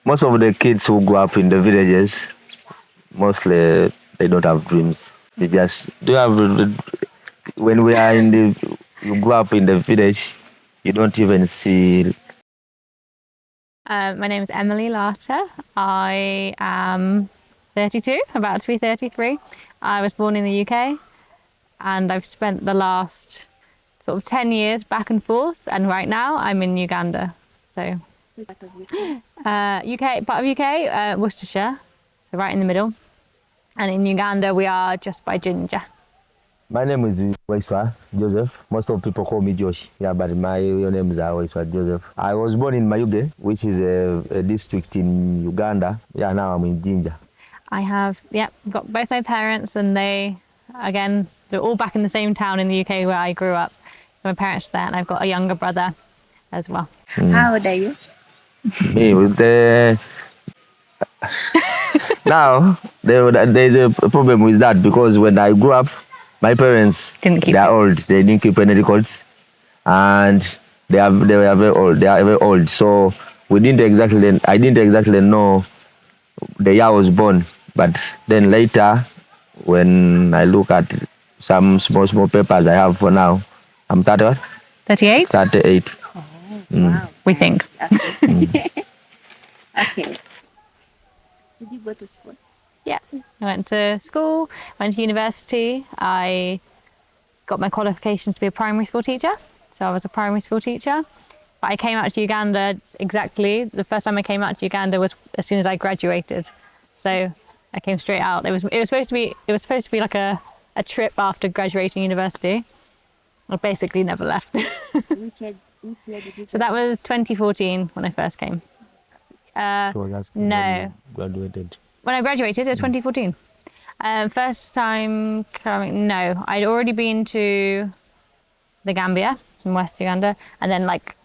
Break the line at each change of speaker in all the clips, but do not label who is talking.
Most of the kids who grow up in the villages, mostly they don't have dreams. They just do have. When we are in the, you grow up in the village, you don't even see.
My name is Emily Larter. I am 32, about to be 33. I was born in the UK and I've spent the last sort of 10 years back and forth, and right now I'm in Uganda. So, part of UK, Worcestershire, so right in the middle. And in Uganda we are just by Ginger.
My name is Waiswa Joseph. Most of people call me Josh. Yeah, but my real name is Waiswa Joseph. I was born in Mayuge, which is a district in Uganda. Yeah, now I'm in Ginger.
I have, got both my parents, and they're all back in the same town in the UK where I grew up. So my parents are there, and I've got a younger brother as well.
How old are you?
Me, with the... Now, there's a problem with that, because when I grew up, my parents, they're old. They didn't keep any records, and they were very old. They are very old. So I didn't exactly know the year I was born. But then later, when I look at some small papers I have for now, I'm 30.
38?
38.
Oh, wow.
We think.
Okay. Okay. Did you go to school?
Yeah, I went to school, went to university. I got my qualifications to be a primary school teacher. So I was a primary school teacher. But I came out to Uganda the first time I came out to Uganda was as soon as I graduated. So I came straight out. It was supposed to be like a trip after graduating university. I basically never left.
Which year did you
So that was 2014 when I first came. No.
Graduated.
When I graduated, it was 2014. First time coming, no. I'd already been to the Gambia in West Uganda, and then like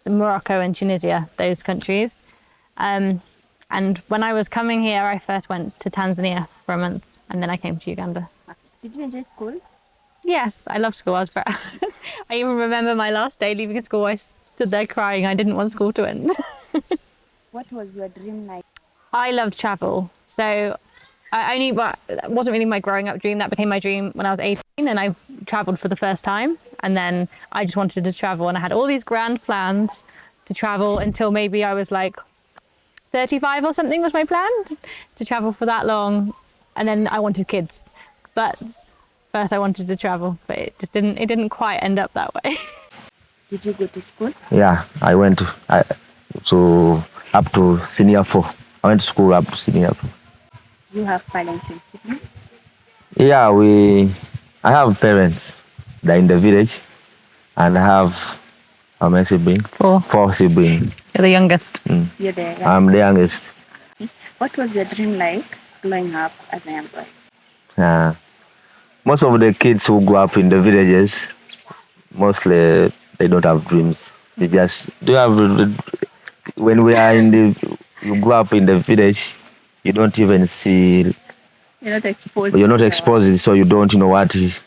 Morocco and Tunisia, those countries. And when I was coming here, I first went to Tanzania for a month, and then I came to Uganda.
Did you enjoy school?
Yes, I loved school. I even remember my last day leaving school, I stood there crying. I didn't want school to end.
What was your dream like?
I loved travel. So it wasn't really my growing up dream. That became my dream when I was 18, and I traveled for the first time. And then I just wanted to travel, and I had all these grand plans to travel until maybe I was like 35 or something was my plan to travel for that long. And then I wanted kids, but first I wanted to travel, but it didn't quite end up that way.
Did you go to school?
Yeah, I went to up to senior 4. I went to school up to senior 4.
Do you have parents and siblings?
Yeah, I have parents. They're in the village, and I have how many siblings?
4.
4 siblings.
You're the youngest.
You're the youngest.
I'm the youngest.
What was your dream like growing up as a young boy?
Most of the kids who grow up in the villages, mostly they don't have dreams. They just do have. When we are you grow up in the village, you don't even see.
You're not exposed.
You're not exposed, so you don't know what is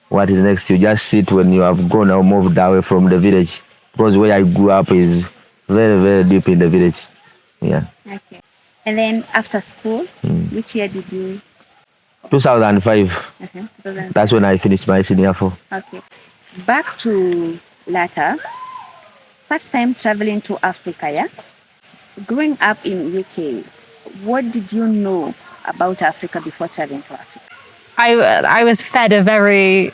next. You just sit when you have gone or moved away from the village, because where I grew up is very, very deep in the village. Yeah.
Okay. And then after school, which year did you?
2005.
Okay.
That's when I finished my senior 4.
Okay. Back to Lata. First time traveling to Africa, yeah? Growing up in UK, what did you know about Africa before traveling to Africa?
I was fed a very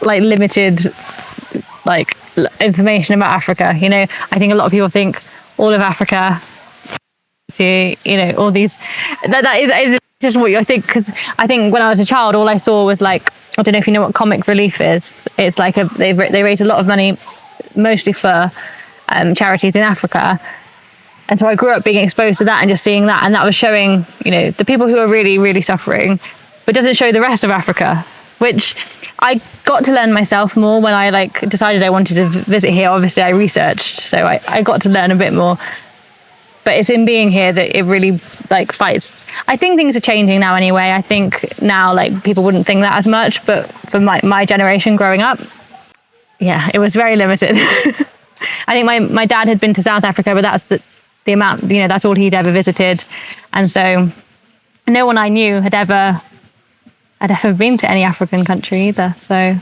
limited information about Africa. You know, I think a lot of people think all of Africa, all these, that is just what I think, because I think when I was a child, all I saw was I don't know if you know what comic relief is. It's like they raise a lot of money, mostly for charities in Africa. And so I grew up being exposed to that and just seeing that, and that was showing, the people who are really, really suffering, but doesn't show the rest of Africa, which I got to learn myself more when I decided I wanted to visit here. Obviously I researched, so I got to learn a bit more. But it's in being here that it really fights. I think things are changing now anyway. I think now people wouldn't think that as much, but for my generation growing up, yeah, it was very limited. I think my dad had been to South Africa, but the amount, that's all he'd ever visited. And so no one I knew had ever been to any African country either. So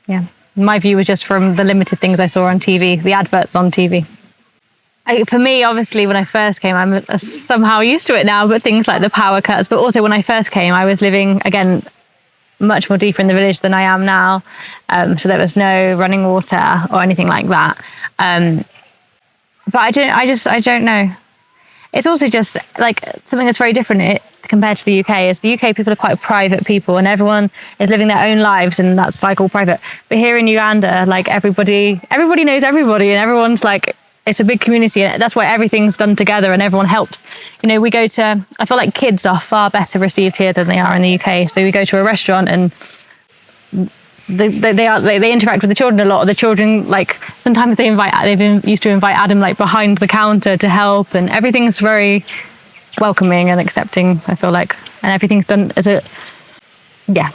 yeah, my view was just from the limited things I saw on TV, the adverts on TV. For me, obviously, when I first came, I'm somehow used to it now, but things like the power cuts. But also when I first came, I was living, again, much more deeper in the village than I am now. So there was no running water or anything like that. But I don't know. It's also just like something that's very different compared to the UK. Is the UK people are quite private people, and everyone is living their own lives, and that's like all private. But here in Uganda, like everybody knows everybody, and everyone's like, it's a big community, and that's why everything's done together and everyone helps. I feel like kids are far better received here than they are in the UK. So we go to a restaurant and they interact with the children a lot. The children, like, sometimes they've been used to invite Adam like behind the counter to help, and everything's very welcoming and accepting, I feel like, and everything's done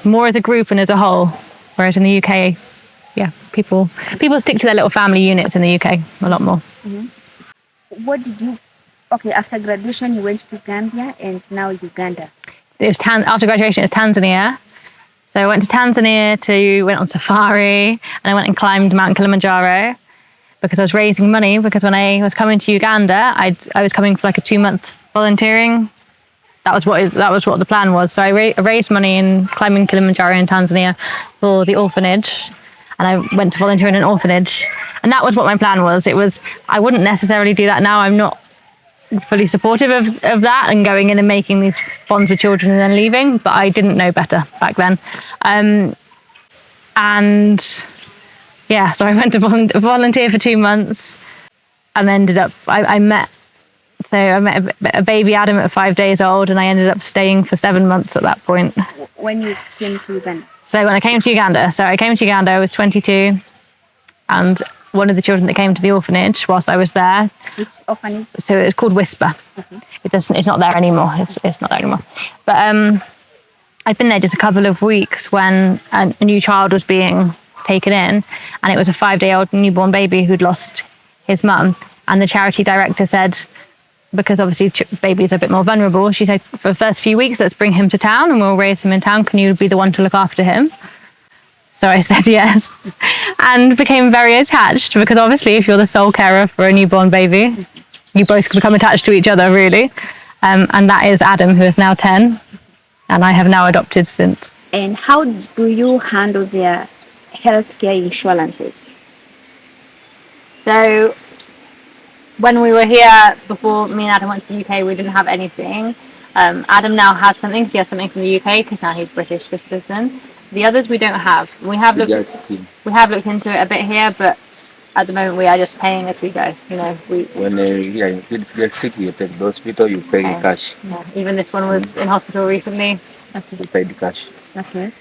more as a group and as a whole. Whereas in the UK, people stick to their little family units in the UK a lot more.
Mm-hmm. After graduation you went to Gambia and now Uganda.
After graduation it was Tanzania. So I went to Tanzania went on safari, and I went and climbed Mount Kilimanjaro because I was raising money, because when I was coming to Uganda, I was coming for like a 2-month volunteering. That was what the plan was. So I raised money in climbing Kilimanjaro in Tanzania for the orphanage, and I went to volunteer in an orphanage. And that was what my plan was. I wouldn't necessarily do that now. I'm not fully supportive of that and going in and making these bonds with children and then leaving, but I didn't know better back then. So I went to volunteer for 2 months, and ended up, I met a baby Adam at 5 days old, and I ended up staying for 7 months at that point.
When you came to Uganda?
So when I came to Uganda, I was 22, and one of the children that came to the orphanage whilst I was there.
Which orphanage?
So it was called Whisper. Okay. It's not there anymore. It's not there anymore. But I'd been there just a couple of weeks when a new child was being taken in, and it was a 5-day-old newborn baby who'd lost his mum. And the charity director said, because obviously babies are a bit more vulnerable, she said, for the first few weeks, let's bring him to town and we'll raise him in town. Can you be the one to look after him? So I said yes, and became very attached, because obviously if you're the sole carer for a newborn baby, you both become attached to each other, really. And that is Adam, who is now 10, and I have now adopted since.
And how do you handle their healthcare insurances?
So when we were here, before me and Adam went to the UK, we didn't have anything. Adam now has something, so he has something from the UK, because now he's British citizen. The others we don't have. We have looked into it a bit here, but at the moment we are just paying as we go.
When kids get sick, you take the hospital, you pay cash.
Yeah. Even this one was in hospital recently.
You pay the cash.
Okay.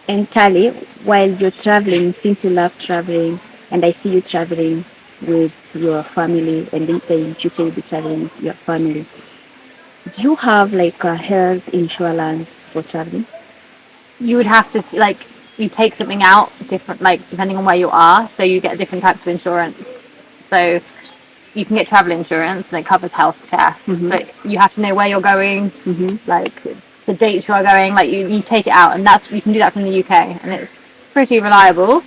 And Tali, while you're traveling, since you love traveling, and I see you traveling with your family, and in the UK you'll be traveling with your family, do you have like a health insurance for traveling?
You would have to, you take something out different, depending on where you are, so you get different types of insurance. So you can get travel insurance, and it covers healthcare, but you have to know where you're going, the dates you are going, you take it out, and you can do that from the UK, and it's pretty reliable.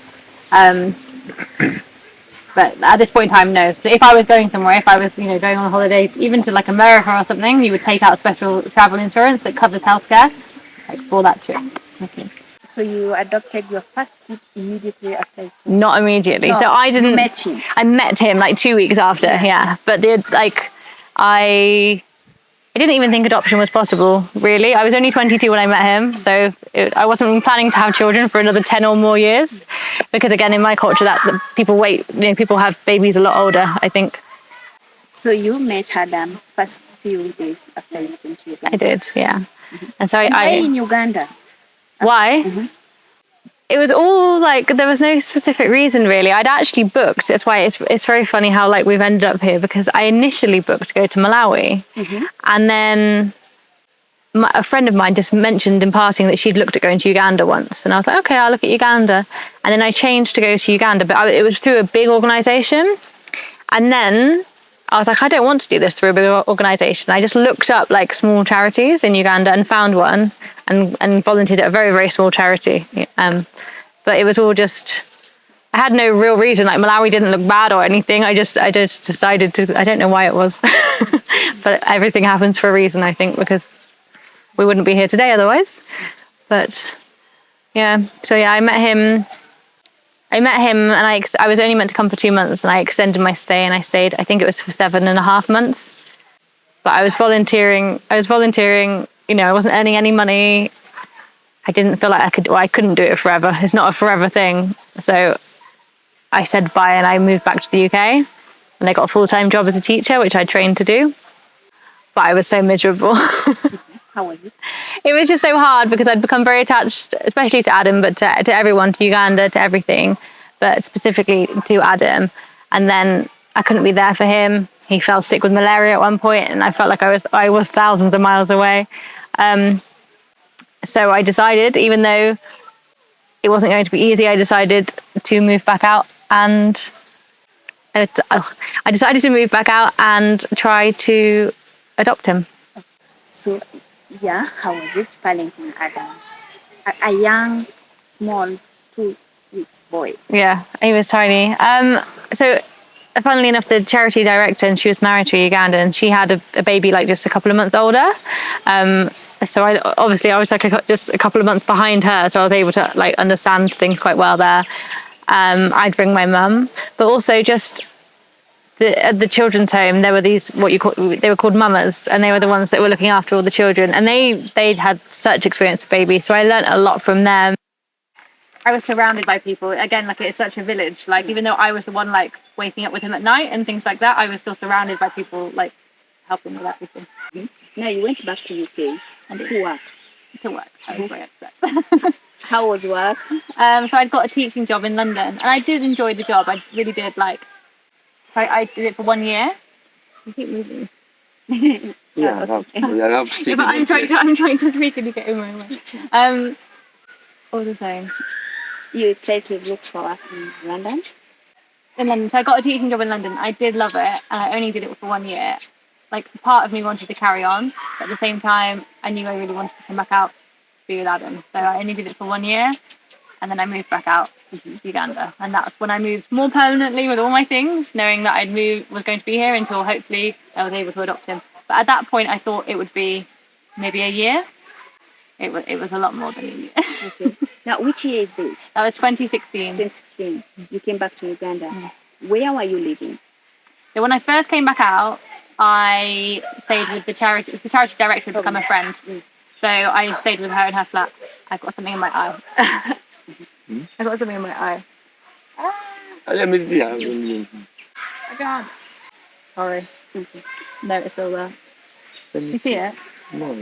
But at this point in time, no. So if I was going somewhere, if I was, going on a holiday, even to America or something, you would take out special travel insurance that covers healthcare, for that trip.
Okay. So you adopted your first kid immediately after?
Not immediately. No, so I didn't.
You met him.
I met him 2 weeks after. Yeah. But I didn't even think adoption was possible. Really, I was only 22 when I met him, so I wasn't planning to have children for another 10 or more years, because again, in my culture, that people wait. People have babies a lot older, I think.
So you met Adam first few days after you came to Uganda?
I did, yeah. And so
why in Uganda?
Why? It was all there was no specific reason really. I'd actually booked. That's why it's very funny how we've ended up here, because I initially booked to go to Malawi, and then a friend of mine just mentioned in passing that she'd looked at going to Uganda once, and I was like, okay, I'll look at Uganda, and then I changed to go to Uganda, but it was through a big organisation, and then I was like, I don't want to do this through a big organisation. I just looked up like small charities in Uganda and found one and volunteered at a very, very small charity. But it was all just, I had no real reason. Like Malawi didn't look bad or anything. I just decided to, I don't know why it was, but everything happens for a reason, I think, because we wouldn't be here today otherwise. But yeah, so yeah, I met him and I was only meant to come for 2 months, and I extended my stay, and I stayed, I think it was for 7.5 months. But I was volunteering, you know, I wasn't earning any money. I didn't feel like I couldn't do it forever. It's not a forever thing. So I said bye and I moved back to the UK, and I got a full-time job as a teacher, which I trained to do. But I was so miserable.
How was it?
It was just so hard because I'd become very attached, especially to Adam, but to everyone, to Uganda, to everything, but specifically to Adam. And then I couldn't be there for him. He fell sick with malaria at one point, and I felt like I was thousands of miles away. So I decided, even though it wasn't going to be easy, I decided to move back out and try to adopt him.
So, yeah, how was it parenting Adams? A young, small, 2 weeks boy.
Yeah, he was tiny. So, funnily enough, the charity director, and she was married to a Ugandan, and she had a baby like just a couple of months older. So I was like just a couple of months behind her, so I was able to like understand things quite well there. I'd bring my mum, but also just at the children's home, there were these they were called mamas, and they were the ones that were looking after all the children, and they'd had such experience with babies, so I learnt a lot from them. I was surrounded by people. Again, like it's such a village. Like even though I was the one like waking up with him at night and things like that, I was still surrounded by people like helping with everything.
Now you went back to UK and to work.
I was very upset.
How was work?
So I'd got a teaching job in London, and I did enjoy the job. I really did. Like, so I did it for 1 year. I keep moving.
Yeah,
But I'm trying to speak and you get in my way. What was I saying?
You tried to look for work in London?
In London. So I got a teaching job in London. I did love it, and I only did it for 1 year. Like, part of me wanted to carry on, but at the same time, I knew I really wanted to come back out to be with Adam. So I only did it for 1 year, and then I moved back out to Uganda. And that's when I moved more permanently with all my things, knowing that was going to be here until hopefully I was able to adopt him. But at that point, I thought it would be maybe a year. It was a lot more than a year.
Okay. Now, which year is this?
That was 2016.
2016. You came back to Uganda. Where were you living?
So when I first came back out, I stayed with the charity. The charity director had become a friend. So I stayed with her in her flat. I've got something in my eye. I've got something in my eye.
Let me see.
I can't. Sorry. No, it's still there. You see it?
No.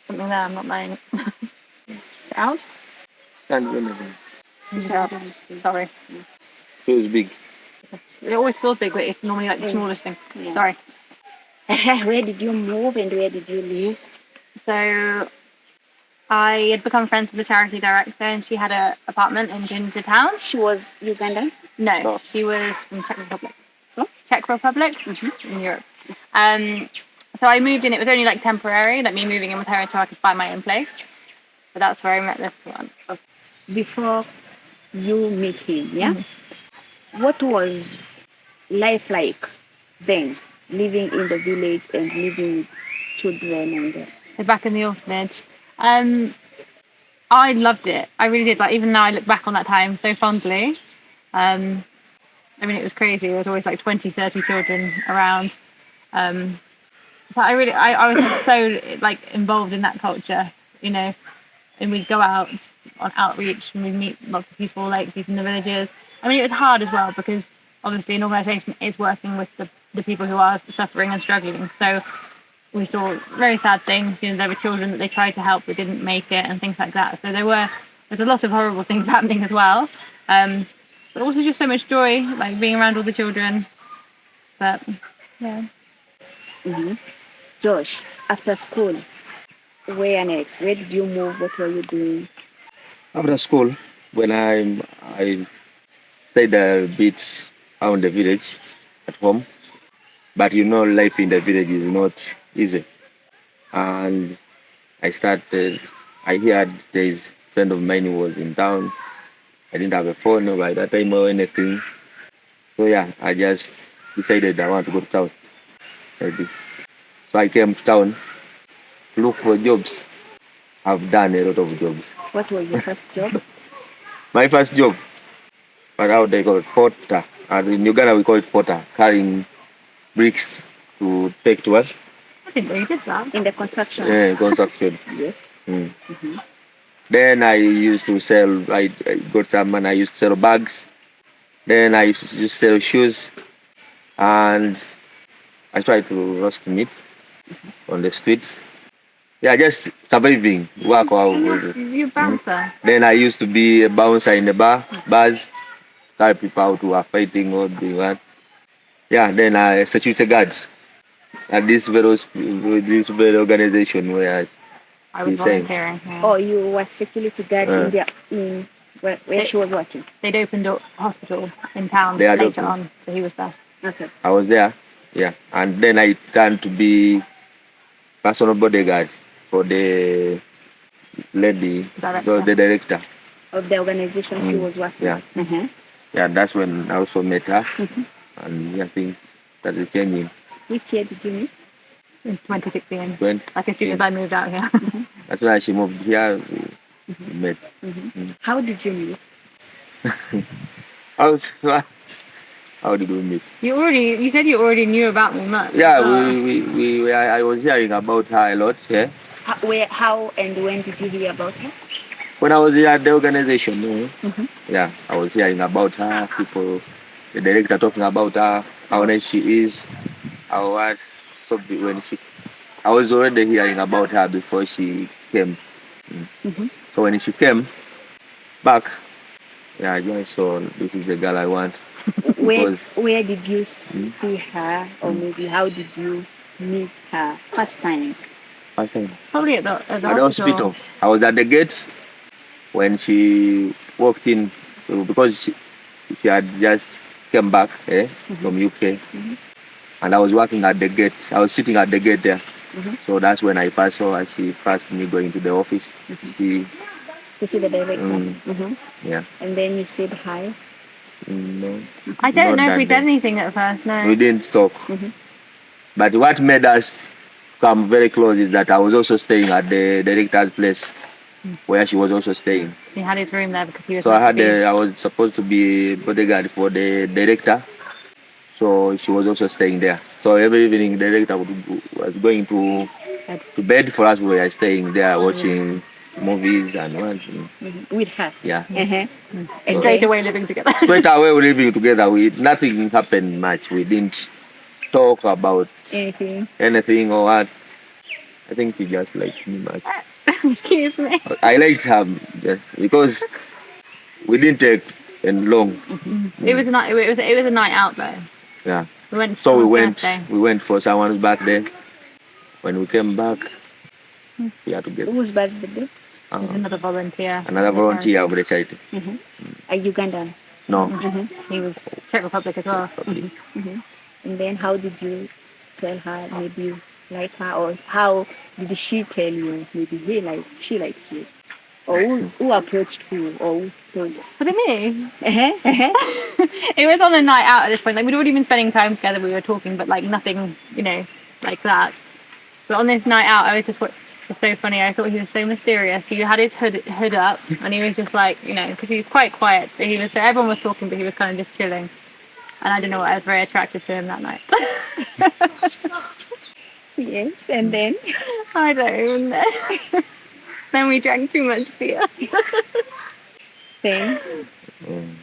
Something there, I'm not lying. Out?
Can't do anything.
Sorry.
Feels big.
It always feels big, but it's normally like the smallest thing.
Yeah.
Sorry.
Where did you move and where did you live?
So I had become friends with the charity director, and she had an apartment in Ginger Town.
She was Ugandan?
No, she was from Czech Republic.
From?
Czech Republic, in Europe. So I moved in. It was only like temporary, like me moving in with her until I could find my own place. But that's where I met this one.
Before you meet him, yeah? What was life like then, living in the village and living with children and
So back in the orphanage. I loved it. I really did. Like even now I look back on that time so fondly. I mean, it was crazy. There was always like 20, 30 children around. But I was like, so like involved in that culture, you know, and we'd go out on outreach and we'd meet lots of people, like people in the villages. I mean, it was hard as well because obviously an organisation is working with the people who are suffering and struggling. So we saw very sad things. You know, there were children that they tried to help but didn't make it and things like that. So there's a lot of horrible things happening as well. But also just so much joy, like being around all the children. But yeah.
Josh, after school, where next? Where did you move? What were you doing?
After school, when I stayed a bit around the village at home, But you know, life in the village is not easy. And I started, I heard there is a friend of mine who was in town. I didn't have a phone by that time or anything. So yeah, I just decided I want to go to town. Maybe. So I came to town to look for jobs. I've done a lot of jobs.
What was your first job?
My first job, but how they call it porter. And in Uganda we call it porter, carrying bricks to take to us.
I didn't know you did that.
In the construction?
Yeah, construction.
Yes.
Mm. Then I used to sell, I got some and I used to sell bags. Then I used to sell shoes. And I tried to roast meat on the streets. Yeah, just surviving, work out.
You bouncer.
Then I used to be a bouncer in the bars, carry people out who are fighting or doing that. Yeah, then I security guard at this very organization where
I was volunteering. Yeah.
Oh, you were security guard in where she was working?
They'd opened a hospital in town
They had
later
opened.
on, so he was there.
Okay.
I was there, yeah. And then I turned to be personal bodyguard for the lady,
Director.
the director.
Of the organization she was working
Yeah.
with.
Yeah, that's when I also met her. And yeah, things started changing.
Which year did you meet?
In 2016.
20,
Like as soon as I moved out here.
that's when she moved here. We met.
How did you meet?
How did we meet?
You said you already knew about me much.
Yeah, I was hearing about her a lot. Yeah.
How and when did you hear about her?
When I was here at the organization, yeah, I was hearing about her. People, the director talking about her, how nice she is, how what. So I was already hearing about her before she came. So when she came back, yeah, I just saw this is the girl I want.
Where did you see her, or maybe how did you meet her first time?
First time.
Probably at the
hospital. I was at the gate when she walked in because she had just came back from UK, and I was working at the gate. I was sitting at the gate there. So that's when I first saw her. She passed me going to the office to see
the director.
Yeah.
And then you said hi.
No.
I don't know if we said anything at first. No.
We didn't talk. But what made us come very close is that I was also staying at the director's place, where she was also staying.
He had his room there because he was.
So I was supposed to be bodyguard for the director. So she was also staying there. So every evening the director was going to bed for us. We were staying there watching movies and watching.
With her?
Yeah.
So straight away living together.
Straight away we living together. Nothing happened much. We didn't talk about anything or what. I think she just liked me much.
Excuse me.
I liked her just because we didn't take long.
It was a night. It was a night out though.
Yeah.
We went.
So we went for someone's birthday. When we came back, we had to get.
Whose birthday?
Another volunteer.
Another volunteer of the charity.
A Ugandan?
No.
He was Czech Republic as well.
And then how did you tell her maybe you like her, or how did she tell you maybe she likes you? Or who approached who, or who told you?
Was it me? It was on a night out at this point. Like we'd already been spending time together. We were talking, but like nothing, like that. But on this night out, I was just so funny. I thought he was so mysterious. He had his hood up, and he was just like, because he was quite quiet. So everyone was talking, but he was kind of just chilling. And I don't know, I was very attracted to him that night.
Yes, and then?
I don't even know. Then we drank too much beer.
Then?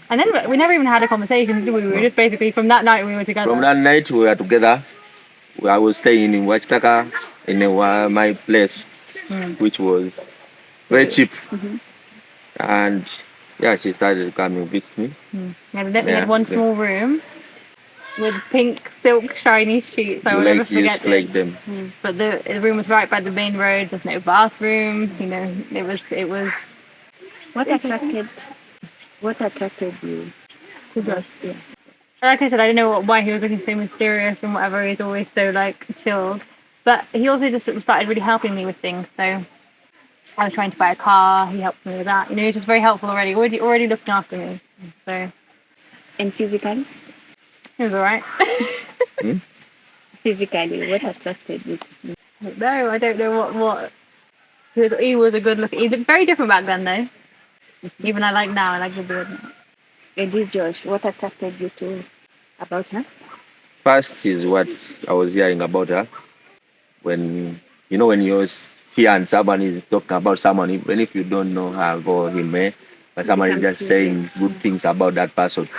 And then we never even had a conversation, did we? We were just basically, from that night we were together.
From that night we were together. I was staying in Wachitaka, in my place, which was very cheap. And yeah, she started coming visit me.
We had one small room with pink silk shiny sheets. I will never forget it.
Like them.
But the room was right by the main road. There's no bathroom. It was.
What attracted you to us? Yeah.
Like I said, I don't know why he was looking so mysterious and whatever. He's always so like chilled, but he also just sort of started really helping me with things. So I was trying to buy a car. He helped me with that. He's just very helpful already. Already looking after me. So.
And physically?
He was alright.
Physically, what attracted you?
No, I don't know what. He was a good look. He looked very different back then though. Even I like now. I like the beard.
And you, Josh, what attracted you to about her?
First is what I was hearing about her. When when you hear and someone is talking about someone, even if you don't know her or him, but someone is just saying good things about that person,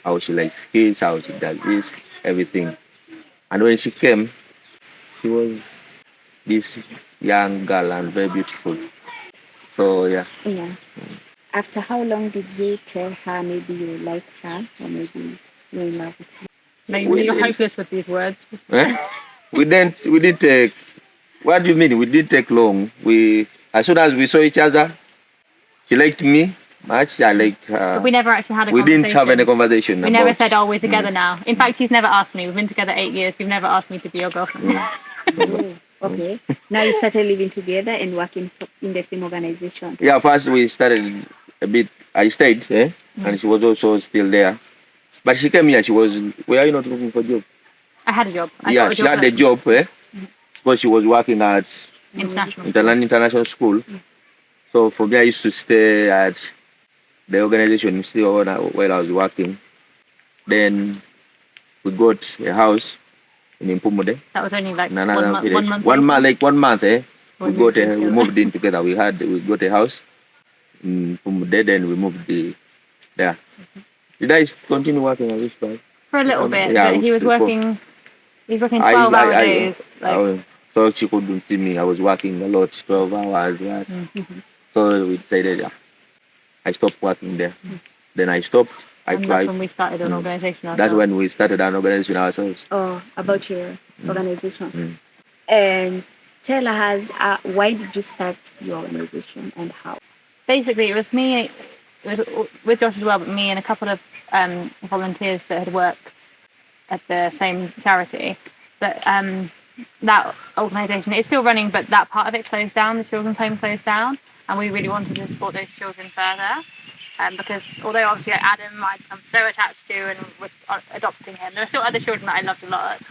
how she likes kids, how she does this, everything. And when she came, she was this young girl and very beautiful. So yeah.
Yeah. After how long did you tell her maybe you like her or maybe you're in love with her?
Maybe you're hopeless with these words.
We didn't take. What do you mean? We didn't take long. As soon as we saw each other, she liked me much. I liked her.
But we never actually had a
We
conversation.
didn't have any conversation.
We never said, "Oh, we're together now." In fact, he's never asked me. We've been together 8 years. You've never asked me to be your girlfriend.
Okay. Now you started living together and working in the same organization.
Yeah, first we started a bit. I stayed, and she was also still there. But she came here. She was. Why are you not looking for a job?
I had a job.
She had a job, because she was working at international school. So for me, I used to stay at the organization still while I was working. Then we got a house in Impumude.
That was only like
another
1 month.
1 month, like 1 month. We moved in together. We got a house in Impumude. Then we moved there. Did I continue working at this point?
For a little bit. Yeah, but he was working. He was working 12-hour days.
So she couldn't see me. I was working a lot, 12 hours. So we decided, I stopped working there. Then I stopped.
That's when we started an organization ourselves.
That's when we started an organization ourselves.
Oh, about your organization. And tell us, why did you start your organization and how?
Basically, it was me, with Josh as well, but me and a couple of volunteers that had worked at the same charity. But that organisation is still running, but that part of it closed down. The children's home closed down, and we really wanted to support those children further. Because although obviously Adam I'd become so attached to and was adopting him, there were still other children that I loved a lot.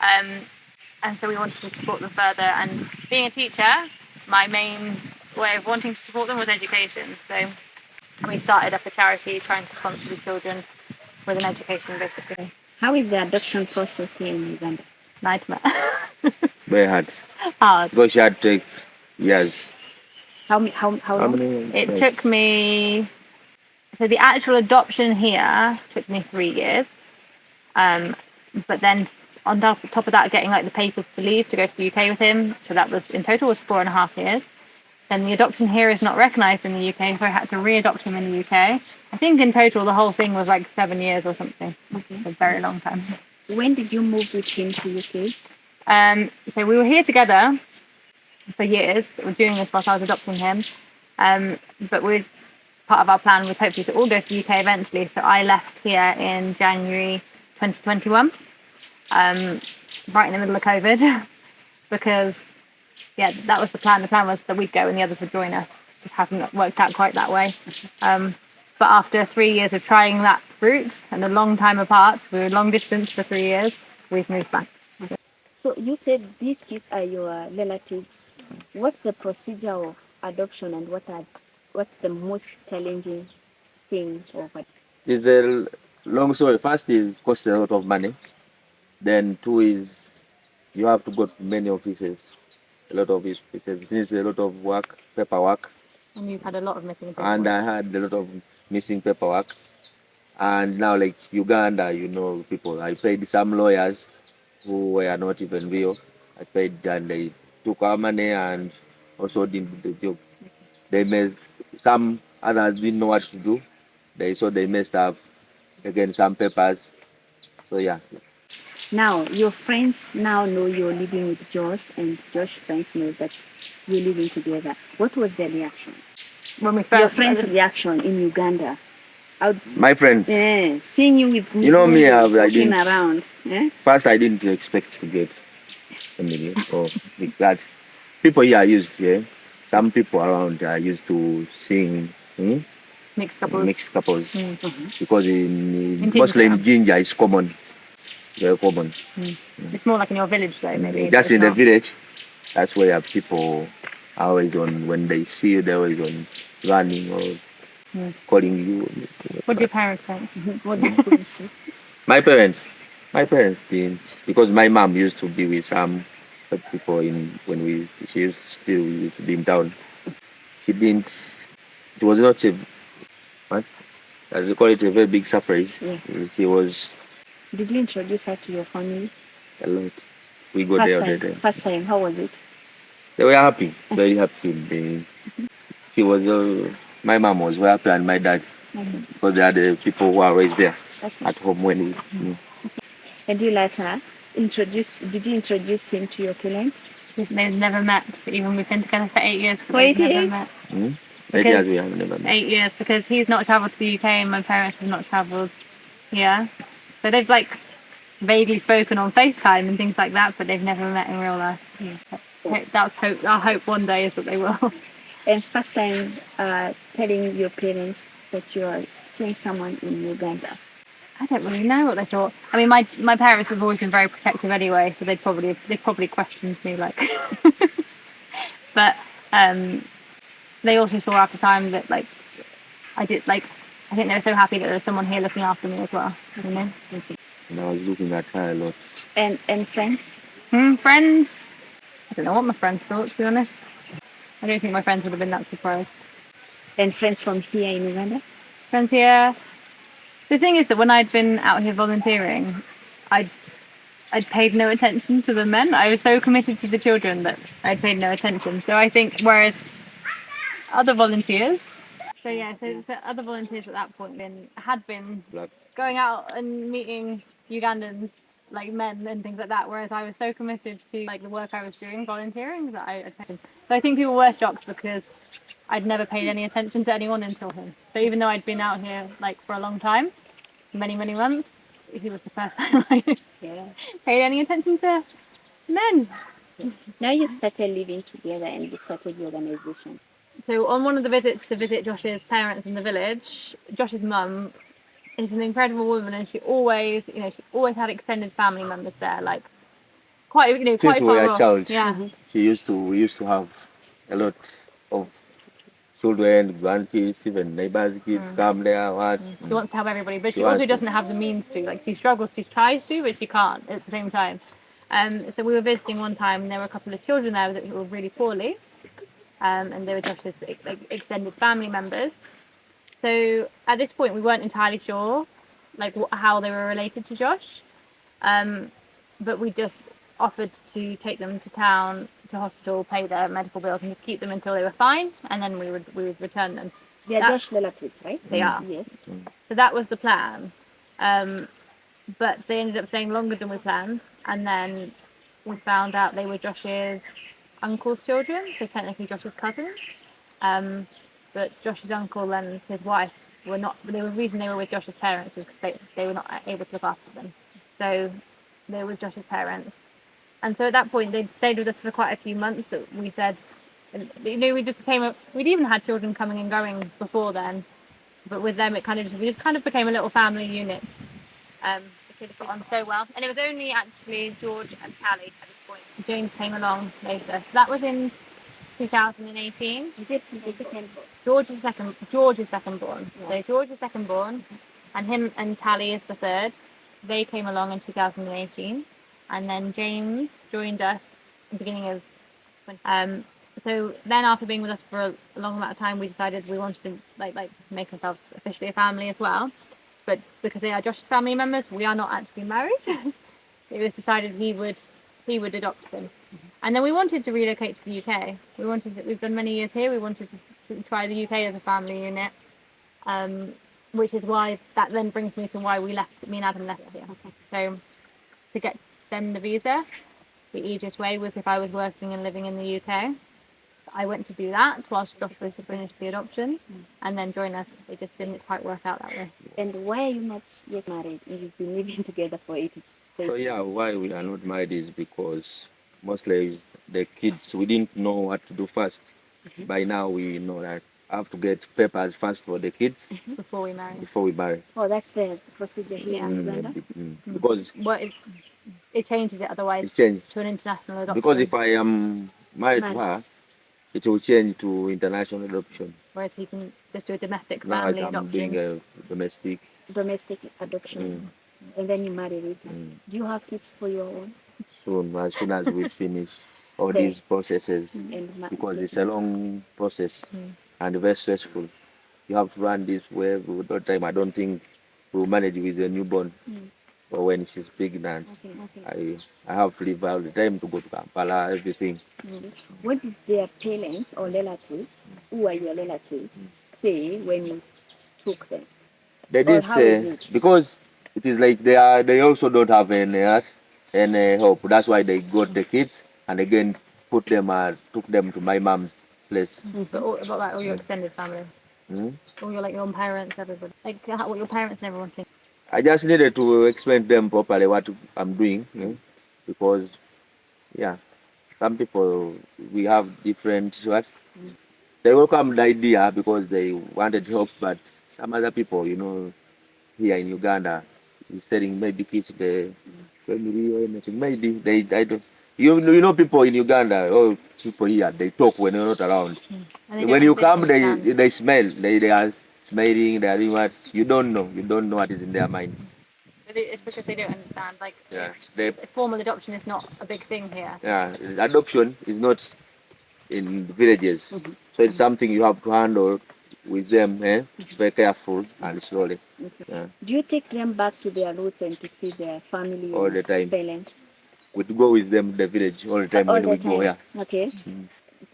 And so we wanted to support them further. And being a teacher, my main way of wanting to support them was education. So we started up a charity trying to sponsor the children with an education, basically.
How is the adoption process here in Uganda?
Nightmare.
Very hard.
Hard.
Because she had to take years.
How long?
It took me... So the actual adoption here took me 3 years. But then on top of that, getting like the papers to leave to go to the UK with him. So that was in total was 4.5 years. Then the adoption here is not recognised in the UK, so I had to re-adopt him in the UK. I think in total the whole thing was like 7 years or something. Okay. It's a very long time.
When did you move with him to UK?
So we were here together for years. We were doing this whilst I was adopting him. But part of our plan was hopefully to all go to the UK eventually. So I left here in January 2021, right in the middle of COVID, because that was the plan. The plan was that we'd go and the others would join us. Just hasn't worked out quite that way. But after 3 years of trying that route and a long time apart, we were long distance for 3 years, we've moved back.
So you said these kids are your relatives. What's the procedure of adoption and what's the most challenging thing of it?
It's a long story. First is costs a lot of money. Then 2 is you have to go to many offices. A lot of offices. It needs a lot of work, paperwork.
And you've had a lot of missing paperwork.
And I had a lot of missing paperwork. And now, like Uganda, people. I paid some lawyers who were not even real. I paid and they took our money and also didn't do the job. Some others didn't know what to do. They messed up again some papers. So yeah.
Now your friends now know you're living with Josh, and Josh's friends know that you're living together. What was their reaction?
When we first
your friends' reaction in Uganda?
My friends.
Yeah, seeing you with
You know me, I
walking
didn't.
around. Yeah?
First, I didn't expect to get family or like that. People here are used, yeah. Some people around are used to seeing
Mixed couples.
mixed couples
Mm-hmm.
because
In
mostly in
Ginger.
Ginger it's common, very common.
It's more like in your village though, maybe.
Just
but
in the
not.
village, that's where people are always on. When they see you, they're always on running or calling you.
What do your parents think?
What do you think?
My parents didn't, because my mom used to be with some people she used still used to be in town. She didn't. It was not a what as they call it a very big surprise.
Yeah.
She was
Did you introduce her to your family?
a lot. We go
First
there all the
time.
time.
First time. How was it?
They were happy, very happy. She was my mom was very happy and my dad because they are the people who are raised there at home when we.
And you later did you introduce him to your parents?
They've never met. Even we've been together for 8 years, but
For 8
they've never
years?
met.
8 years we have never met.
8 years, because he's not travelled to the UK and my parents have not travelled here. So they've like vaguely spoken on FaceTime and things like that, but they've never met in real life. That's hope. Our hope one day is that they will.
And first time telling your parents that you are seeing someone in Uganda.
I don't really know what they thought. I mean, my parents have always been very protective anyway, so they probably questioned me like. But they also saw at the time that like I did like. I think they were so happy that there was someone here looking after me as well. You know.
And I was looking at her a lot.
And friends?
Friends. I don't know what my friends thought, to be honest. I don't think my friends would have been that surprised.
And friends from here in Uganda?
Friends here. The thing is that when I'd been out here volunteering, I'd paid no attention to the men. I was so committed to the children that I'd paid no attention. So I think, whereas other volunteers, so other volunteers at that point had been
Black.
going out and meeting Ugandans, like men and things like that. Whereas I was so committed to like the work I was doing, volunteering, that I. So I think people were shocked because I'd never paid any attention to anyone until him. So even though I'd been out here like for a long time, many months, he was the first time I paid any attention to men.
Now you started living together and you started the organization.
So on one of the visits to visit Josh's parents in the village, Josh's mum is an incredible woman, and she always had extended family members there, like quite
Since
quite
we were
far
a
off.
child,
Yeah.
we used to have a lot of children, grandkids, even neighbors' kids come there. What?
She wants to help everybody, but
She
she also
wants to.
doesn't have the means to. Like she struggles, she tries to, but she can't at the same time. So we were visiting one time, and there were a couple of children there that were really poorly, and they were Josh's like extended family members. So at this point, we weren't entirely sure, like how they were related to Josh, but we just offered to take them to town, to hospital, pay their medical bills, and just keep them until they were fine, and then we would return them.
They are Josh relatives, right?
They are.
Yes.
So that was the plan. But they ended up staying longer than we planned, and then we found out they were Josh's uncle's children, so technically Josh's cousins. But Josh's uncle and his wife were not. The reason they were with Josh's parents is because they were not able to look after them. So they were with Josh's parents, and so at that point they stayed with us for quite a few months. That we said, we just we'd even had children coming and going before then, but with them we just kind of became a little family unit. The kids got on so well, and it was only actually George and Callie at this point. James came along later, so that was in 2018.
James is the second.
George is second. George is second born. So George is second born, and him and Tally is the third. They came along in 2018, and then James joined us at the beginning of. So then, after being with us for a long amount of time, we decided we wanted to like make ourselves officially a family as well. But because they are Josh's family members, we are not actually married. It was decided he would adopt them. And then we wanted to relocate to the UK. We've done many years here. We wanted to try the UK as a family unit, which is why that then brings me to why me and Adam left here. So to get them the visa, the easiest way was if I was working and living in the UK. I went to do that whilst Josh was to finish the adoption and then join us. It just didn't quite work out that way.
And why are you not yet married? You've been living together for 80
So yeah, why we are not married is because mostly the kids, we didn't know what to do first. By now we know that I have to get papers first for the kids
Before we married.
before we marry.
Oh, that's the procedure here in Uganda?
Because
Well, it changes it otherwise
it changed.
to an international adoption.
Because if I am married to her, it will change to international adoption.
Whereas he can just do a domestic
Now
family
I'm
adoption.
doing a domestic.
Domestic adoption. And then you marry later. Do you have kids for your own?
Soon, as soon as we finish all
Okay.
these processes, because it's a long process and very stressful. You have to run this way with all time. I don't think we'll manage with a newborn. Or when she's pregnant, I have to leave all the time to go to Kampala, everything.
What did their parents or relatives, who are your relatives, say when you took them?
They
Or
did
how is
say,
it?
because it is like they also don't have any hope. That's why they got the kids and again took them to my mom's place.
But about like all your extended family, all your like your own parents, everybody, like what your parents and everyone think.
I just needed to explain to them properly what I'm doing, because yeah, some people we have different what. They welcome the idea because they wanted help, but some other people, here in Uganda, is selling maybe kids the family or anything. Maybe I don't. You know people in Uganda or people here, they talk when you're not around. When you come, they smell. They are smiling. They are doing what you don't know. You don't know what is in their minds.
It's because they don't understand. Like,
They,
formal adoption is not a big thing here.
adoption is not in the villages, so it's something you have to handle with them. Very careful and slowly.
Do you take them back to their roots and to see their family
All the time.
parents?
We go with them to the village all the time
All
when
the
we
time.
go. Yeah.
Okay.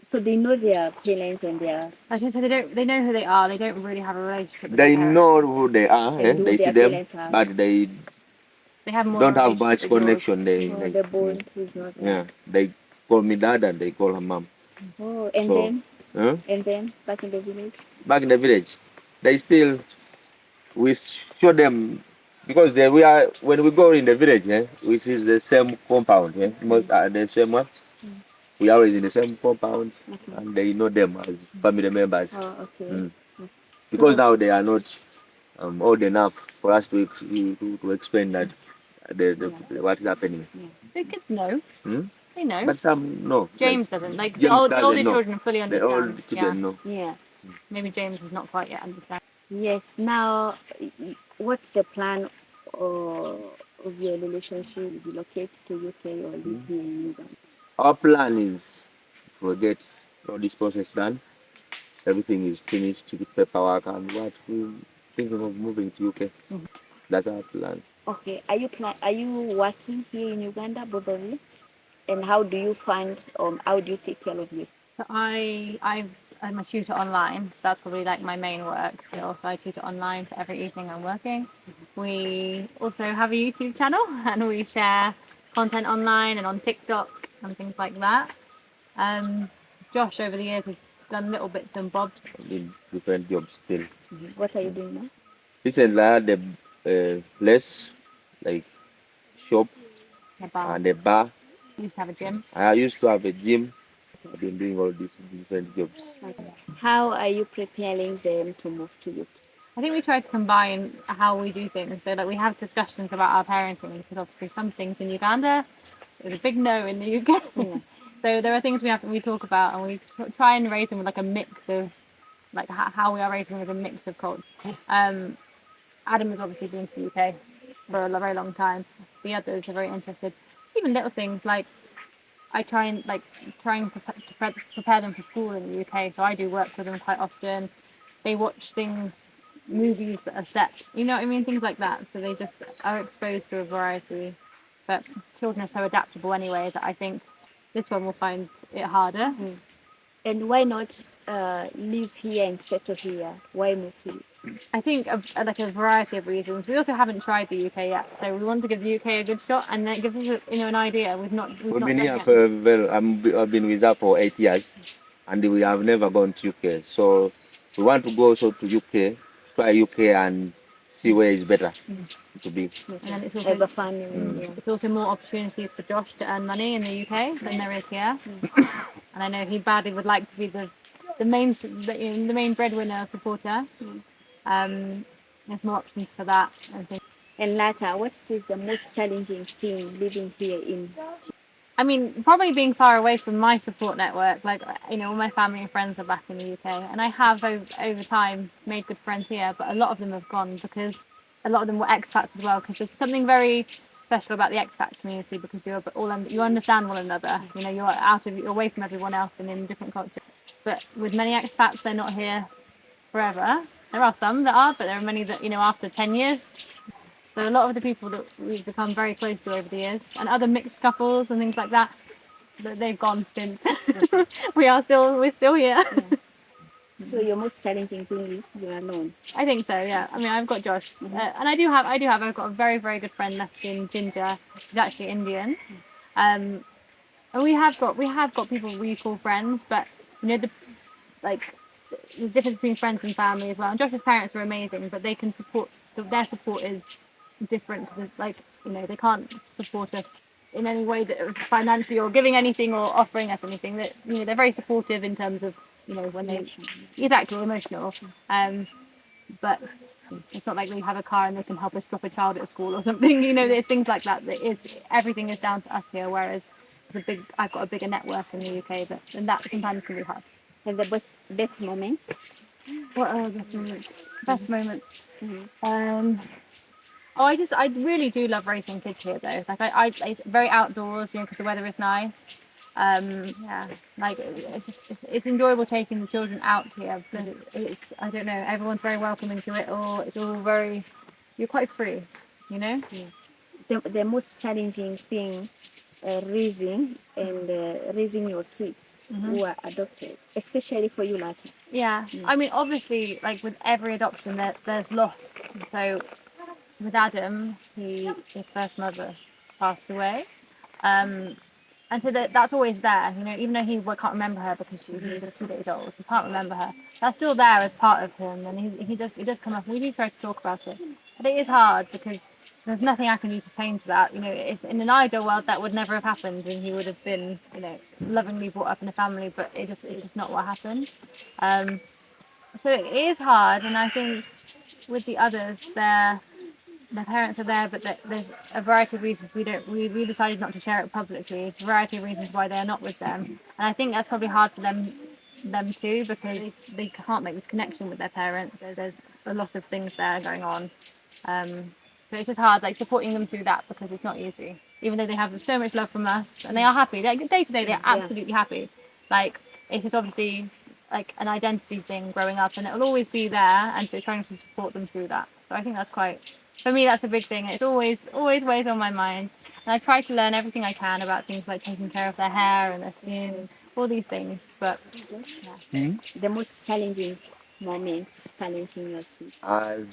So they know their parents and their.
I should say they know who they are. They don't really have a relationship with
They
their parents.
know who they are. They see them, but they
have more
don't
of a
have much
relationship with yours.
connection.
The bond is not.
They call me dad and they call her mom.
Oh, and
So,
then back in the village.
back in the village, they still we show them because we are when we go in the village, which is the same compound, most the same one. We are always in the same compound, and they know them as family members.
Oh, okay.
Because now they are not old enough for us to explain that what is happening.
The kids know. They know.
But some no.
James doesn't. Like
James
the older
know.
children fully
The
understand.
old children know.
Yeah.
Maybe James is not quite yet understand.
Yes. Now, what's the plan of your relationship? Relocate to UK or live here in Uganda?
Our plan is to get all this process done. Everything is finished, the paperwork and what we thinking of moving to UK. That's our plan.
Okay. Are you working here in Uganda, both of you? And how do you fund? How do you take care of you?
So I'm a tutor online, so that's probably like my main work still. So I tutor online, so every evening I'm working. We also have a YouTube channel and we share content online and on TikTok and things like that. Josh over the years has done little bits and bobs.
In different jobs still.
What are you doing now?
Recently I had a place like shop
A bar.
and a bar.
Used to have a gym.
I used to have a gym. I've been doing all these different jobs.
How are you preparing them to move to UK?
I think we try to combine how we do things. So like we have discussions about our parenting because obviously some things in Uganda is a big no in the UK. So there are things we talk about and we try and raise them with like a mix of like how we are raising with a mix of culture. Adam has obviously been to the UK for a very long time. The others are very interested. Even little things like I try and prepare them for school in the UK. So I do work with them quite often. They watch movies that are set, you know what I mean, things like that. So they just are exposed to a variety. But children are so adaptable anyway that I think this one will find it harder.
And why not live here and settle here? Why move to?
I think like a variety of reasons. We also haven't tried the UK yet, so we want to give the UK a good shot, and then it gives us an idea. We've not
We've
done
been here
yet.
I've been with her for 8 years. and we have never gone to UK. So we want to go also to UK, try UK and see where it's better to be.
And it's also
as a family. Yeah.
it's also more opportunities for Josh to earn money in the UK than there is here. And I know he badly would like to be the main breadwinner supporter. There's more options for that, I think.
And Lata, what is the most challenging thing living here in?
I mean, probably being far away from my support network. Like, you know, all my family and friends are back in the UK, and I have over time made good friends here, but a lot of them have gone because a lot of them were expats as well. Because there's something very special about the expat community because you understand one another. You know, you're away from everyone else and in different cultures. But with many expats, they're not here forever. There are some that are, but there are many that, you know, after 10 years. So a lot of the people that we've become very close to over the years, and other mixed couples and things like that, they've gone since. We're still here.
Yeah. So your most challenging thing is you're alone.
I think so. Yeah. I mean, I've got Josh, and I've got a very very good friend left in Ginger. She's actually Indian. And we have got people we call friends, but you know like there's difference between friends and family as well. And Josh's parents are amazing, but they can support. Their support is different to like, you know, they can't support us in any way that is financially or giving anything or offering us anything. That, you know, they're very supportive in terms of, you know, when they exactly emotional. But it's not like they have a car and they can help us drop a child at school or something. You know, there's things like that. That is everything is down to us here. Whereas I've got a bigger network in the UK, but and that sometimes can be hard.
And the best moments.
What are the best moments? Best moments. Oh, I really do love raising kids here though. Like it's very outdoors, you know, because the weather is nice. Yeah, like it's enjoyable taking the children out here. But it's I don't know, everyone's very welcoming to it all. It's all very, you're quite free, you know.
The most challenging thing raising your kids who are adopted, especially for you, Lata.
Yeah, I mean, obviously, like with every adoption, there's loss. So with Adam, his first mother passed away, and so that's always there. You know, even though he can't remember her because she was just 2 days old, he can't remember her. That's still there as part of him, and he does come up. We do try to talk about it, but it is hard because there's nothing I can do to change that. You know, in an ideal world that would never have happened, and he would have been, you know, lovingly brought up in a family. But it's just not what happened. So it is hard, and I think with the others, their parents are there, but there's a variety of reasons we decided not to share it publicly. A variety of reasons why they are not with them, and I think that's probably hard for them too because they can't make this connection with their parents. There's a lot of things there going on, so it's just hard, like supporting them through that because it's not easy. Even though they have so much love from us and they are happy, like day to day they're absolutely happy. Like it's just obviously like an identity thing growing up, and it'll always be there, and so trying to support them through that. So I think that's quite. For me, that's a big thing. It's always weighs on my mind. And I try to learn everything I can about things like taking care of their hair and their skin, and all these things. But
The most challenging moments parenting your kids.
As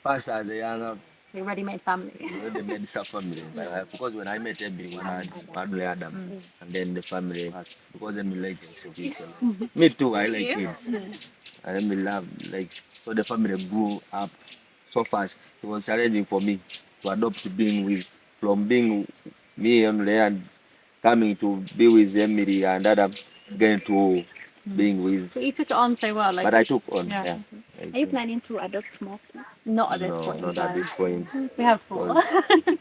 fast as a young
a ready-made family.
already made some family. Because when I met Abby, when I had Adam, and then the family has, because Emily likes children. Me too, I like kids. And Emily love, like, so the family grew up so fast. It was challenging for me to adopt from being me, Emily, and coming to be with Emily and Adam, again to being with.
But you took it on so well. Like,
But I took on, yeah.
Are you planning to adopt more kids?
Not at this point.
Not at this point.
We have 4.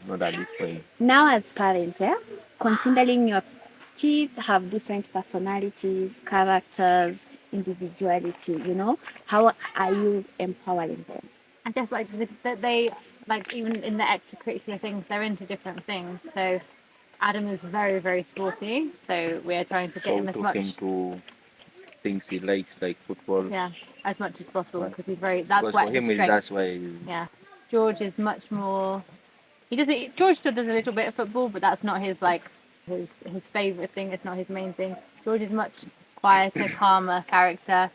Not at this point.
Now, as parents, considering your kids have different personalities, characters, individuality, you know, how are you empowering them?
I guess like that they like even in the extracurricular things they're into different things. So Adam is very very sporty, so we're trying to get him as much
to things he likes, like football.
as much as possible because he's very that's what his strength.
That's why.
Yeah, George is much more. George still does a little bit of football, but that's not his like his favorite thing. It's not his main thing. George is much quieter, calmer character.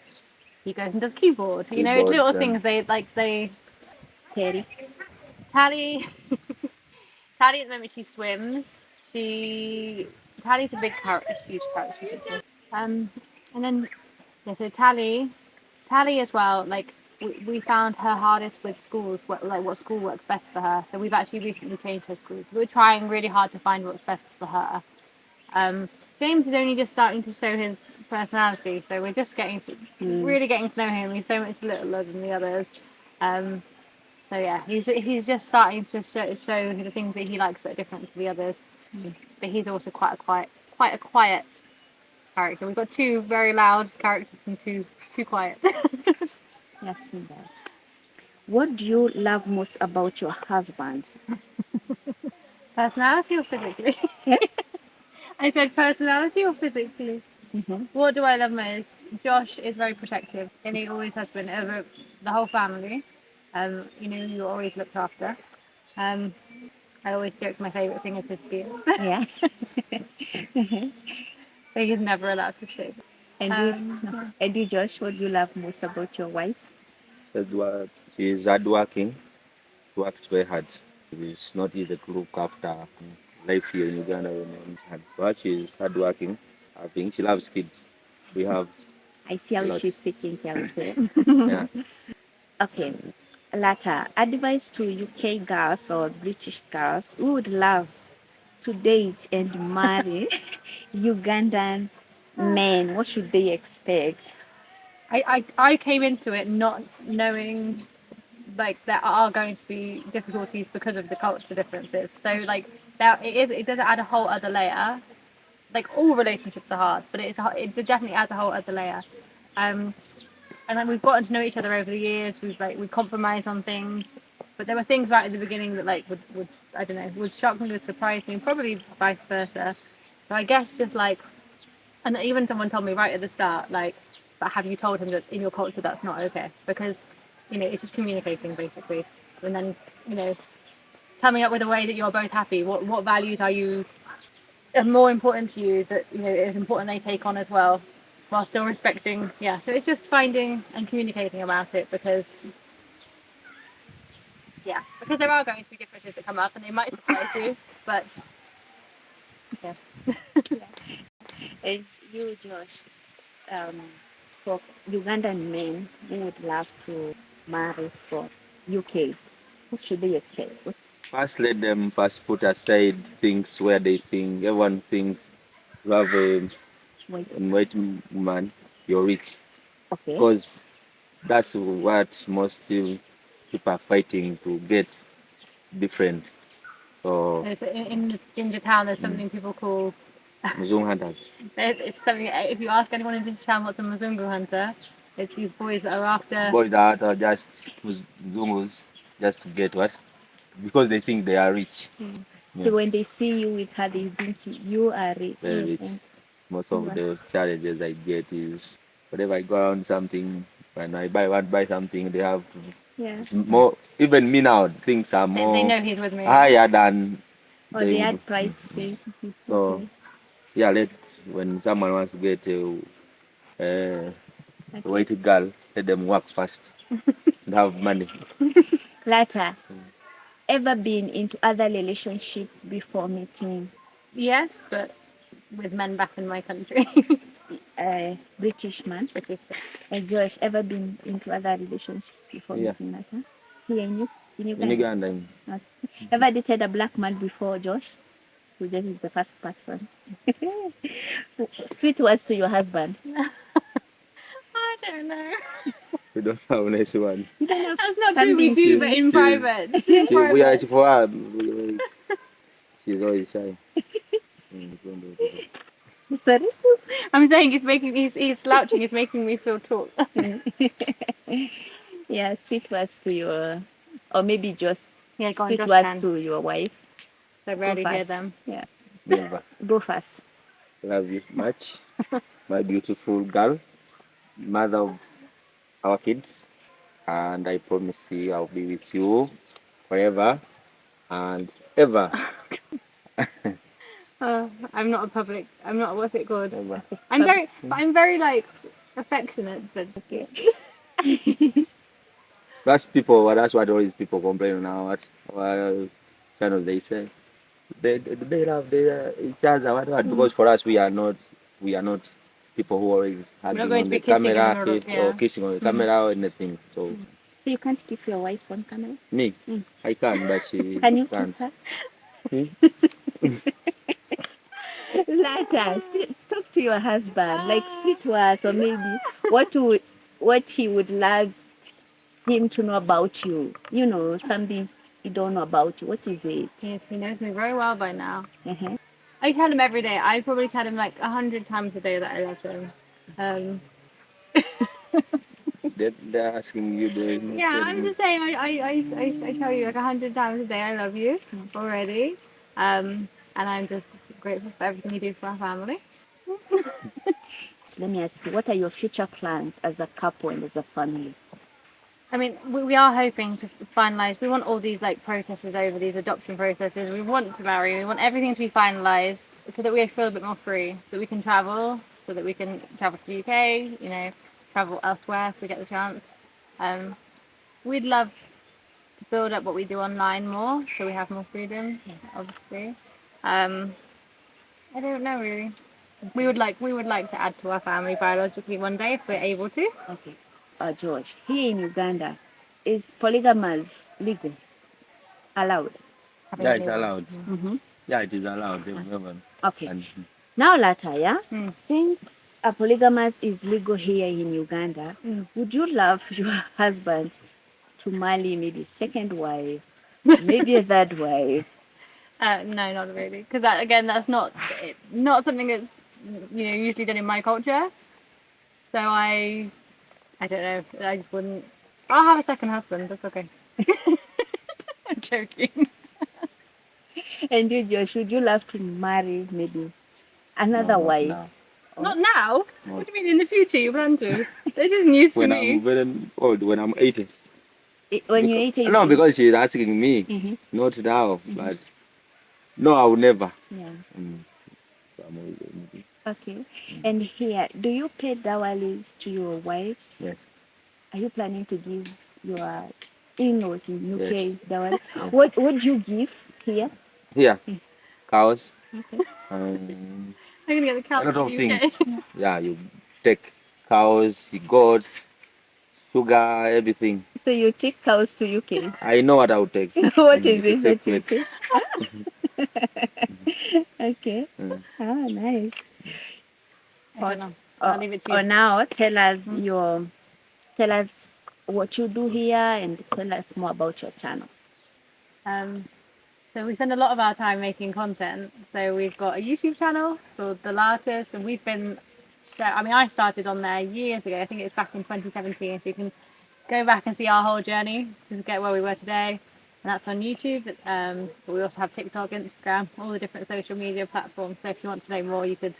He goes and does keyboard. You know, it's little things they.
Terry.
Tally at the moment she swims. Tally's a big character, huge character. I And then, yeah, so Tally as well, like we found her hardest with schools, what school works best for her. So we've actually recently changed her schools. We're trying really hard to find what's best for her. Um, James is only just starting to show his personality, so we're just really getting to know him. He's so much littler than the others. Um, so yeah, he's just starting to show the things that he likes that are different to the others. But he's also quite a quiet character. We've got two very loud characters and two quiet.
I've seen that. What do you love most about your husband?
Personality or physically? I said personality or physically. What do I love most? Josh is very protective, and he always has been over the whole family. You're always looked after. I always joke my favourite thing is his beard.
Yeah.
So he's never allowed to shave.
And you, Josh, what do you love most about your wife?
She is hardworking. She works very hard. It's not easy to look after life here in Uganda when it's hard. But she is hardworking. I think she loves kids. We have
I see how
lot.
she's taking care of it.
Yeah.
Okay. Later, advice to UK girls or British girls who would love to date and marry Ugandan men. What should they expect?
I came into it not knowing like there are going to be difficulties because of the culture differences. So like it does add a whole other layer. Like all relationships are hard, but it definitely adds a whole other layer. And then we've gotten to know each other over the years. We compromise on things, but there were things right at the beginning that like would I don't know, would shock me, would surprise me, and probably vice versa. So I guess just like, and even someone told me right at the start, like, but have you told him that in your culture that's not okay? Because it's just communicating basically, and then coming up with a way that you're both happy. What values are more important to you that is important they take on as well, while still respecting. Yeah, so it's just finding and communicating about it because there are going to be differences that come up and they might surprise you, but yeah.
And you, Josh, for Ugandan men who would love to marry from UK, what should they expect?
First, let them first put aside things where they think everyone thinks you have a white woman, you're rich.
Okay.
Because that's what most people are fighting to get different. So
In the Ginger Town, there's something people call.
Mzungu hunters.
It's something. If you ask anyone in Ginger Town what's a Mzungu hunter, it's these boys that are after.
Boys that are just Mzungus just to get what? Because they think they are rich.
So when they see you with her, they think you are rich.
Very rich. Most of the challenges I get is whenever I go around something, when I buy something, they have to.
Yeah.
It's more, even me now, things are more.
They know he's with me.
Higher than.
Or they had prices.
So, yeah, when someone wants to get a white girl, let them work first and have money.
Later, ever been into other relationship before meeting
Yes, but with men back in my country.
a British man?
British.
And Josh, ever been into other relationships before meeting Later? Here in Uganda?
In Uganda.
Okay. Ever dated a black man before, Josh? So Josh is the first person. Sweet words to your husband.
I don't know.
We don't have a nice one.
That's not true. We do, but in private.
We are for her. She's always shy.
Sorry?
I'm saying he's slouching. He's making me feel tall.
Yeah, sweet words to your, or maybe just sweet
Josh
words
can.
to your wife.
I rarely hear them.
Yeah.
Never.
Go first.
Love you much. My beautiful girl, mother of our kids. And I promise you I'll be with you forever and ever.
I'm not a public. I'm not. What's it called?
Ever.
I'm very like affectionate, but
That's people. Well, that's what always people complain now. What channel they say they love each other. What? Because for us we are not people who always
We're
hugging
not going
on
to
the
be kissing
camera
in order,
or kissing on the camera or anything. So
So you can't kiss your wife on camera?
me, I can, but she
Can you
can't.
kiss her?
Hmm?
Lata, talk to your husband, like sweet words, or maybe what he would love him to know about you. You know, something he don't know about you. What is it?
Yes, he knows me very well by now.
Uh-huh.
I tell him every day. I probably tell him like 100 times a day that I love him.
They're asking you the
Yeah, I'm just saying. I tell you like 100 times a day I love you already. And I'm just grateful for everything you do for our family.
Let me ask you, what are your future plans as a couple and as a family?
I mean, we are hoping to finalise. We want all these like processes over, these adoption processes. We want to marry. We want everything to be finalised so that we feel a bit more free, so that we can travel, so that we can travel to the UK. You know, travel elsewhere if we get the chance. We'd love to build up what we do online more, so we have more freedom. Obviously, I don't know really. We would like to add to our family biologically one day if we're able to.
Okay. George, here in Uganda, is polygamous legal? Allowed?
Yeah, it's allowed.
Mm-hmm.
Yeah, it is allowed. Even.
Okay.
And
Now, Lata, yeah? Since a polygamous is legal here in Uganda, would you love your husband to marry maybe second wife, maybe a third wife?
No, not really, because that again, that's not something that's usually done in my culture. So I don't know. I just wouldn't. I'll have a second husband. That's okay. I'm joking.
And you, Josh, would you love to marry maybe
no,
another
not
wife?
now.
Not now.
Not.
What do you mean in the future? You plan to? This is news to
When
me.
I'm very old, when I'm 80.
When you're 18?
No, because she's asking me, not now. But no, I will never.
Yeah.
So I'm always 80.
Okay. And here, do you pay dowries to your wives?
Yes.
Are you planning to give your in-laws in UK
Yes.
dowry? What would you give here?
Here, cows,
Okay.
I'm gonna get the
a
couch
lot
in
of
the
things.
UK.
Yeah, you take cows, goats, sugar, everything.
So you take cows to UK.
I know what I will take.
What is
It's a
it
safe
that you
place.
take? Okay. Ah, nice.
I don't know. I'll leave it to you.
Now tell us what you do here and tell us more about your channel.
So we spend a lot of our time making content. So we've got a YouTube channel called The Latest, and we've been. I mean, I started on there years ago. I think it was back in 2017. So you can go back and see our whole journey to get where we were today, and that's on YouTube. But we also have TikTok, Instagram, all the different social media platforms. So if you want to know more, you could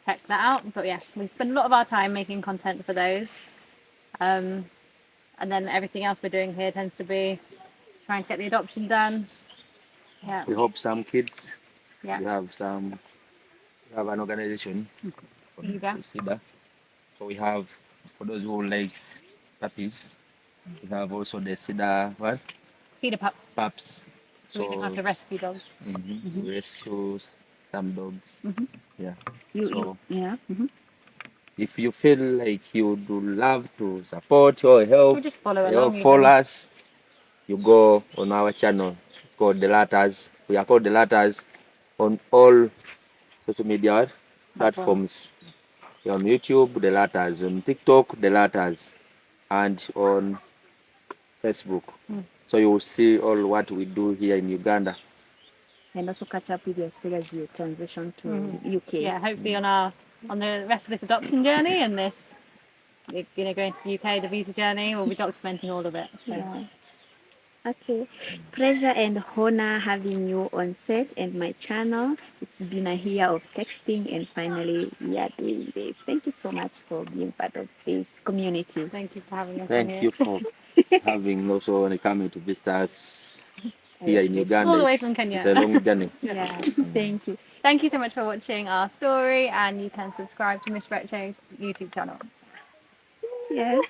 check that out. But yeah, we spend a lot of our time making content for those. And then everything else we're doing here tends to be trying to get the adoption done. Yeah.
We hope some kids.
Yeah.
We have an organization.
Cedar.
Cedar. So we have, for those who likes puppies, we have also the Cedar what?
Cedar
Pups.
So we can have to rescue dogs.
We rescue some dogs. Yeah.
Yeah.
If you feel like you would love to support or help,
Or just follow along.
follow us, you go on our channel. It's called The Latters. We are called The Latters on all social media platforms. On YouTube, The Latters. On TikTok, The Latters. And on Facebook. So you will see all what we do here in Uganda.
And also catch up with you still as you transition to UK.
Yeah, hopefully on the rest of this adoption journey and this, going to the UK, the visa journey, we'll be documenting all of it. So.
Yeah. Okay. Pleasure and honor having you on set and my channel. It's been a year of texting and finally we are doing this. Thank you so much for being part of this community.
Thank you for having us.
Thank you for having also coming to visit us here in Uganda.
All the way from Kenya.
It's a long journey.
Yeah. Thank you.
Thank you so much for watching our story, and you can subscribe to Miss Retcho's YouTube channel.
Yes.